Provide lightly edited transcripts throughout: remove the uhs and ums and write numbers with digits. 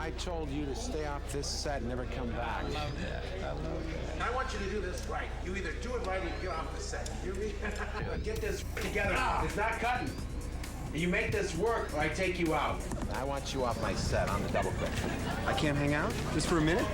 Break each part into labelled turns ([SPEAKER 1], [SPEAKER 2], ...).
[SPEAKER 1] I told you to stay off this set and never come back.
[SPEAKER 2] I love that. I love that.
[SPEAKER 1] I want you to do this right. You either do it right or you get off the set. You hear me? Get this together. It's not cutting. You make this work or I take you out. I want you off my set on the double quick.
[SPEAKER 3] I can't hang out? Just for a minute?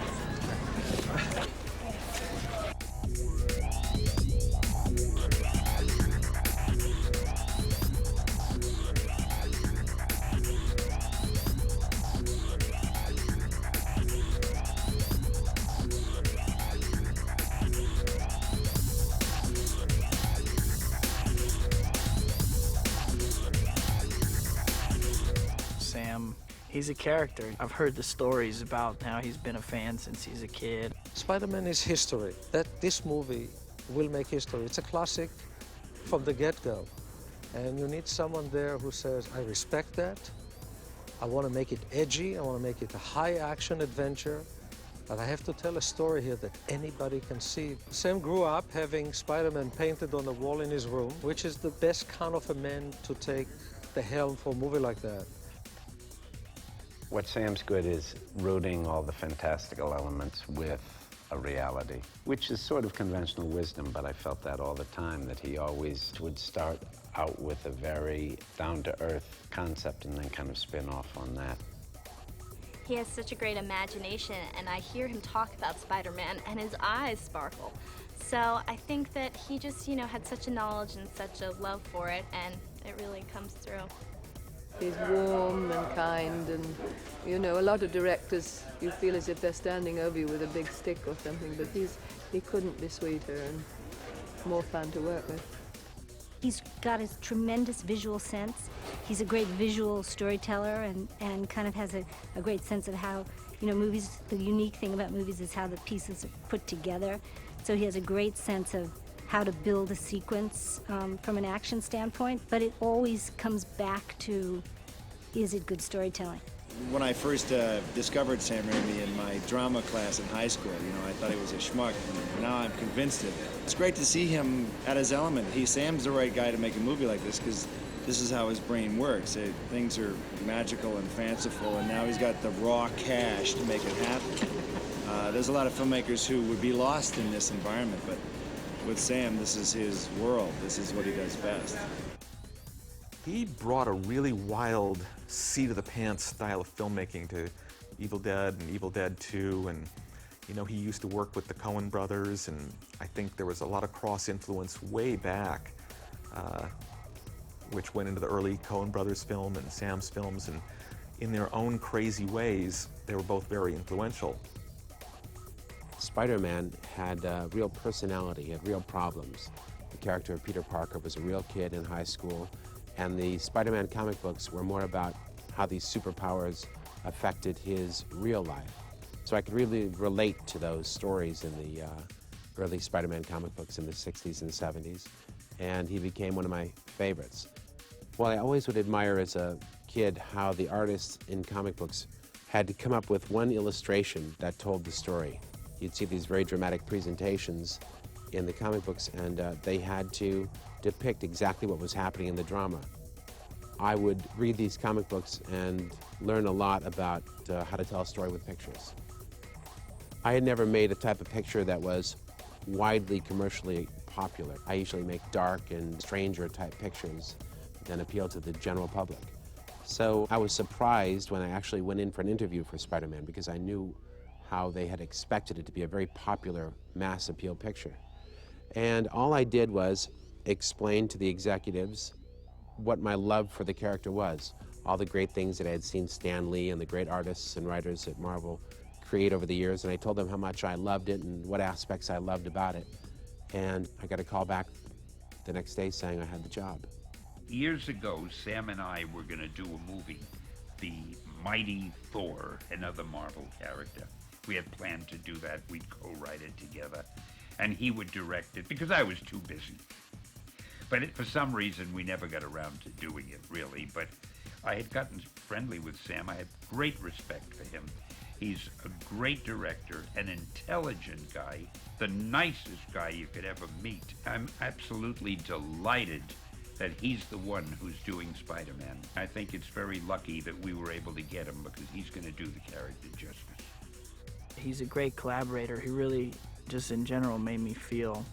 [SPEAKER 2] Sam, he's a character. I've heard the stories about how he's been a fan since he's a kid.
[SPEAKER 4] Spider-Man is history. This movie will make history. It's a classic from the get-go. And you need someone there who says, I respect that. I want to make it edgy. I want to make it a high-action adventure. But I have to tell a story here that anybody can see. Sam grew up having Spider-Man painted on the wall in his room, which is the best kind of a man to take the helm for a movie like that.
[SPEAKER 5] What Sam's good is rooting all the fantastical elements with a reality, which is sort of conventional wisdom, but I felt that all the time, that he always would start out with a very down-to-earth concept and then kind of spin off on that.
[SPEAKER 6] He has such a great imagination, and I hear him talk about Spider-Man, and his eyes sparkle. So I think that he just, had such a knowledge and such a love for it, and it really comes through.
[SPEAKER 7] He's warm and kind, and a lot of directors, you feel as if they're standing over you with a big stick or something, but he couldn't be sweeter and more fun to work with.
[SPEAKER 8] He's got a tremendous visual sense. He's a great visual storyteller and kind of has a great sense of how, movies, the unique thing about movies is how the pieces are put together. So he has a great sense of how to build a sequence from an action standpoint, but it always comes back to, is it good storytelling?
[SPEAKER 3] When I first discovered Sam Raimi in my drama class in high school, I thought he was a schmuck, and now I'm convinced of it. It's great to see him at his element. Sam's the right guy to make a movie like this, because this is how his brain works. Things are magical and fanciful, and now he's got the raw cash to make it happen. There's a lot of filmmakers who would be lost in this environment, but with Sam, this is his world. This is what he does best.
[SPEAKER 9] He brought a really wild, seat-of-the-pants style of filmmaking to Evil Dead and Evil Dead 2, and he used to work with the Coen brothers, and I think there was a lot of cross-influence way back, which went into the early Coen brothers film and Sam's films, and in their own crazy ways, they were both very influential.
[SPEAKER 10] Spider-Man had real personality, he had real problems. The character of Peter Parker was a real kid in high school, and the Spider-Man comic books were more about how these superpowers affected his real life. So I could really relate to those stories in the early Spider-Man comic books in the 60s and 70s, and he became one of my favorites. Well, I always would admire as a kid how the artists in comic books had to come up with one illustration that told the story. You'd see these very dramatic presentations in the comic books, and they had to depict exactly what was happening in the drama. I would read these comic books and learn a lot about how to tell a story with pictures. I had never made a type of picture that was widely commercially popular. I usually make dark and stranger type pictures that appeal to the general public. So I was surprised when I actually went in for an interview for Spider-Man, because I knew how they had expected it to be a very popular mass appeal picture. And all I did was explain to the executives what my love for the character was, all the great things that I had seen Stan Lee and the great artists and writers at Marvel create over the years, and I told them how much I loved it and what aspects I loved about it. And I got a call back the next day saying I had the job.
[SPEAKER 11] Years ago, Sam and I were going to do a movie, The Mighty Thor, another Marvel character. We had planned to do that. We'd co-write it together, and he would direct it because I was too busy. But for some reason, we never got around to doing it, really. But I had gotten friendly with Sam. I had great respect for him. He's a great director, an intelligent guy, the nicest guy you could ever meet. I'm absolutely delighted that he's the one who's doing Spider-Man. I think it's very lucky that we were able to get him because he's going to do the character justice.
[SPEAKER 2] He's a great collaborator. He really, just in general, made me feel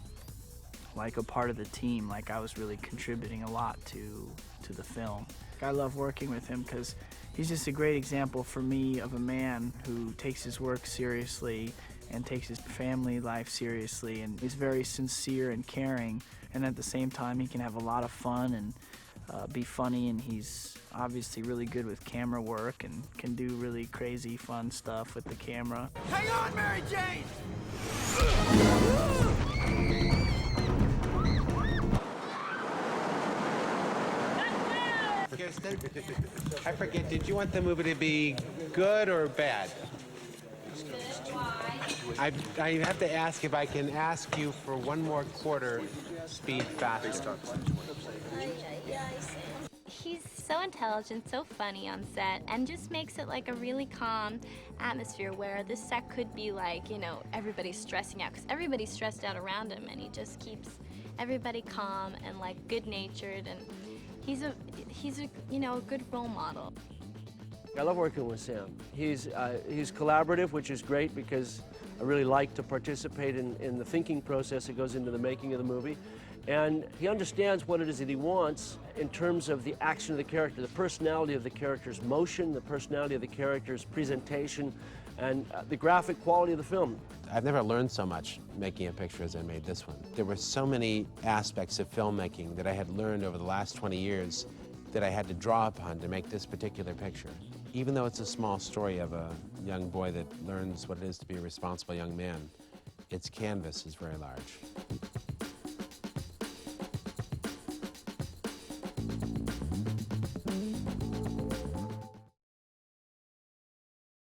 [SPEAKER 2] like a part of the team, like I was really contributing a lot to the film. I love working with him because he's just a great example for me of a man who takes his work seriously and takes his family life seriously, and is very sincere and caring, and at the same time he can have a lot of fun and be funny, and he's obviously really good with camera work and can do really crazy fun stuff with the camera.
[SPEAKER 1] Hang on, Mary Jane!
[SPEAKER 10] Kirsten, I forget, did you want the movie to be good or bad? I have to ask if I can ask you for one more quarter speed faster.
[SPEAKER 6] He's so intelligent, so funny on set, and just makes it like a really calm atmosphere where this set could be like, you know, everybody's stressing out, because everybody's stressed out around him, and he just keeps everybody calm and like good-natured, and he's a you know, a good role model.
[SPEAKER 12] I love working with Sam. He's collaborative, which is great because I really like to participate in the thinking process that goes into the making of the movie. And he understands what it is that he wants in terms of the action of the character, the personality of the character's motion, the personality of the character's presentation, and the graphic quality of the film.
[SPEAKER 10] I've never learned so much making a picture as I made this one. There were so many aspects of filmmaking that I had learned over the last 20 years that I had to draw upon to make this particular picture. Even though it's a small story of a young boy that learns what it is to be a responsible young man, its canvas is very large.